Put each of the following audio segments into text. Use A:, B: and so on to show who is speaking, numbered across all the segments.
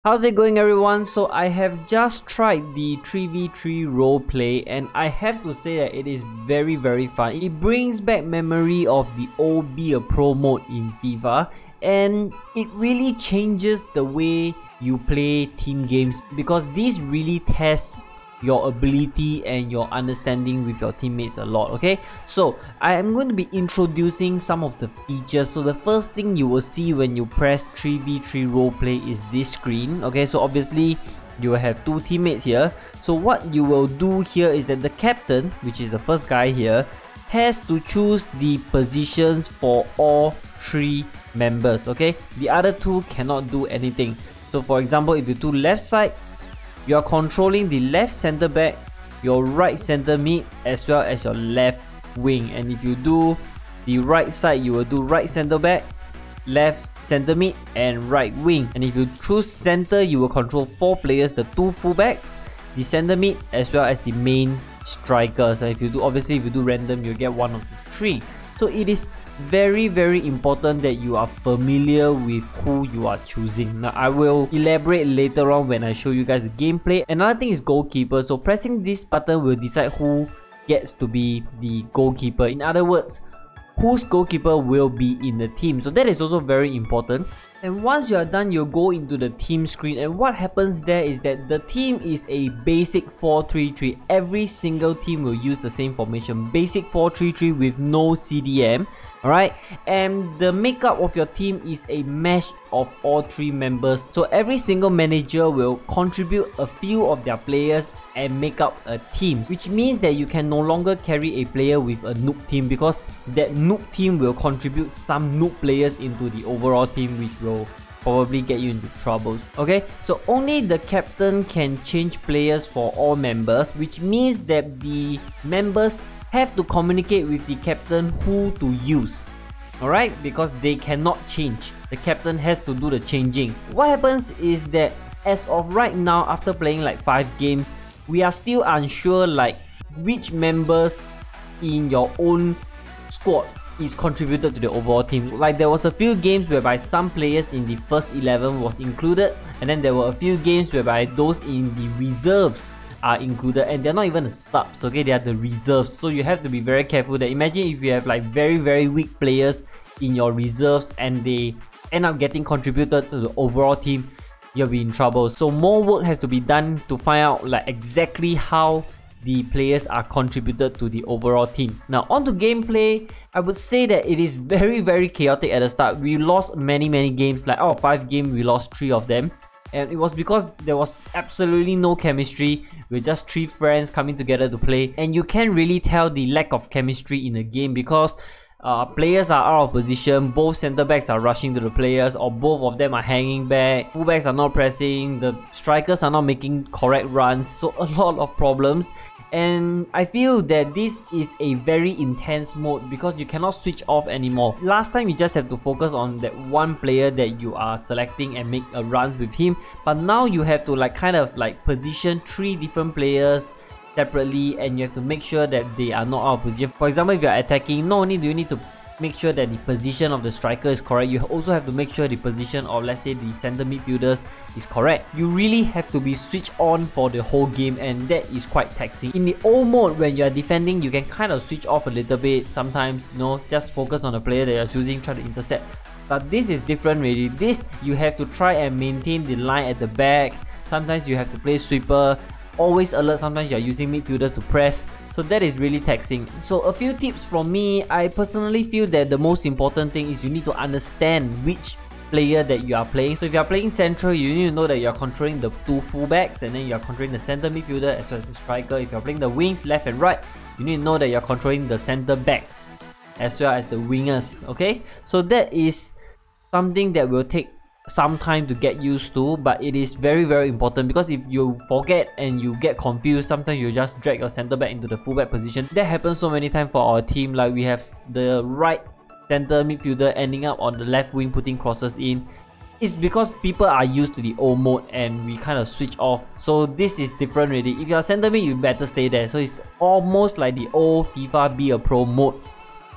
A: How's it going, everyone? So I have just tried the 3v3 roleplay and I have to say that it is very fun. It brings back memory of the old Be a Pro mode in FIFA, and it really changes the way you play team games because this really tests your ability and your understanding with your teammates a lot. Okay, so I am going to be introducing some of the features. So the first thing you will see when you press 3v3 roleplay is this screen. Okay, so obviously you will have two teammates here. So what you will do here is that the captain, which is the first guy here, has to choose the positions for all three members. Okay, the other two cannot do anything. So for example, if you do left side, you are controlling the left center back, your right center mid, as well as your left wing. And if you do the right side, you will do right center back, left center mid, and right wing. And if you choose center, you will control 4 players, the 2 fullbacks, the center mid, as well as the main strikers. And if you do, obviously if you do random, you get one of the 3. So it is very important that you are familiar with who you are choosing. Now I will elaborate later on when I show you guys the gameplay. Another thing is goalkeeper. So pressing this button will decide who gets to be the goalkeeper. In other words, whose goalkeeper will be in the team. So that is also very important. And once you are done, you'll go into the team screen, and what happens there is that the team is a basic 4-3-3. Every single team will use the same formation, basic 4-3-3 with no CDM. Alright, and the makeup of your team is a mesh of all 3 members. So every single manager will contribute a few of their players and make up a team, which means that you can no longer carry a player with a noob team, because that noob team will contribute some noob players into the overall team, which will probably get you into troubles. Okay, so only the captain can change players for all members, which means that the members have to communicate with the captain who to use. Alright, because they cannot change. The captain has to do the changing. What happens is that as of right now, after playing like 5 games, we are still unsure like which members in your own squad is contributed to the overall team. Like there was a few games whereby some players in the first 11 was included, and then there were a few games whereby those in the reserves are included, and they're not even the subs. Okay, they are the reserves. So you have to be very careful that imagine if you have like very weak players in your reserves and they end up getting contributed to the overall team, you'll be in trouble. So more work has to be done to find out like exactly how the players are contributed to the overall team. Now on to gameplay, I would say that it is very chaotic at the start. We lost many games, like out of 5 games we lost 3 of them, and it was because there was absolutely no chemistry. We're just 3 friends coming together to play, and you can really tell the lack of chemistry in the game because players are out of position, both center backs are rushing to the players, or both of them are hanging back, fullbacks are not pressing, the strikers are not making correct runs. So a lot of problems, and I feel that this is a very intense mode because you cannot switch off anymore. Last time you just have to focus on that one player that you are selecting and make a runs with him, but now you have to like kind of like position 3 different players separately, and you have to make sure that they are not out of position. For example, if you are attacking, not only do you need to make sure that the position of the striker is correct, you also have to make sure the position of, let's say, the center midfielders is correct. You really have to be switched on for the whole game, and that is quite taxing. In the old mode, when you are defending, you can kind of switch off a little bit sometimes, you know, just focus on the player that you are choosing, try to intercept. But this is different really. This, you have to try and maintain the line at the back. Sometimes you have to play sweeper, always alert, sometimes you are using midfielders to press. So that is really taxing. So a few tips from me. I personally feel that the most important thing is you need to understand which player that you are playing. So if you are playing central, you need to know that you are controlling the 2 fullbacks, and then you are controlling the center midfielder as well as the striker. If you are playing the wings, left and right, you need to know that you are controlling the center backs as well as the wingers. Okay, so that is something that will take some time to get used to, but it is very important, because if you forget and you get confused, sometimes you just drag your center back into the fullback position. That happens so many times for our team. Like we have the right center midfielder ending up on the left wing putting crosses in. It's because people are used to the old mode and we kind of switch off. So this is different really. If you're center mid, you better stay there. So it's almost like the old FIFA Be a Pro mode.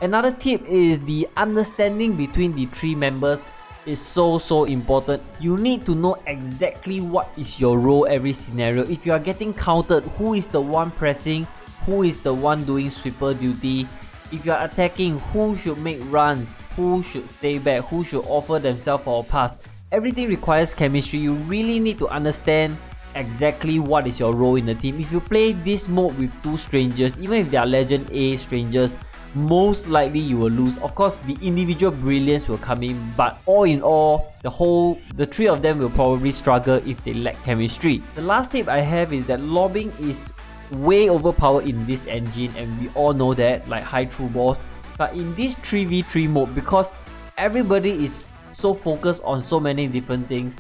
A: Another tip is the understanding between the 3 members is so important. You need to know exactly what is your role every scenario. If you are getting countered, who is the one pressing, who is the one doing sweeper duty. If you are attacking, who should make runs, who should stay back, who should offer themselves for a pass. Everything requires chemistry. You really need to understand exactly what is your role in the team. If you play this mode with two strangers, even if they are legend A strangers, most likely you will lose. Of course, the individual brilliance will come in, but all in all, the three of them will probably struggle if they lack chemistry. The last tip I have is that lobbing is way overpowered in this engine, and we all know that, like high through balls. But in this 3v3 mode, because everybody is so focused on so many different things,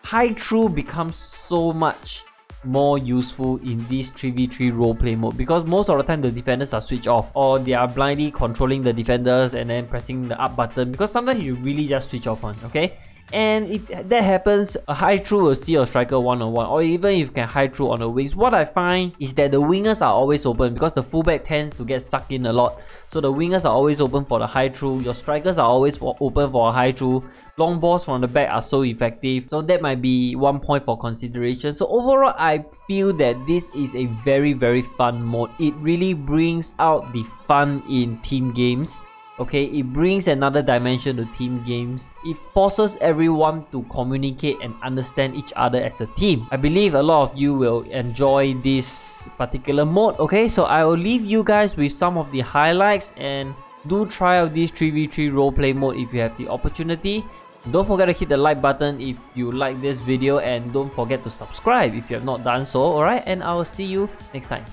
A: high through becomes so much more useful in this 3v3 roleplay mode, because most of the time the defenders are switched off, or they are blindly controlling the defenders and then pressing the up button, because sometimes you really just switch off one, okay? And if that happens, a high through will see your striker one-on-one, or even if you can high through on the wings. What I find is that the wingers are always open, because the fullback tends to get sucked in a lot. So the wingers are always open for the high through, your strikers are always open for a high through. Long balls from the back are so effective, so that might be one point for consideration. So overall, I feel that this is a very fun mode. It really brings out the fun in team games. Okay, it brings another dimension to team games. It forces everyone to communicate and understand each other as a team. I believe a lot of you will enjoy this particular mode. Okay, so I will leave you guys with some of the highlights, and do try out this 3v3 roleplay mode if you have the opportunity. Don't forget to hit the like button if you like this video, and don't forget to subscribe if you have not done so. Alright, and I will see you next time.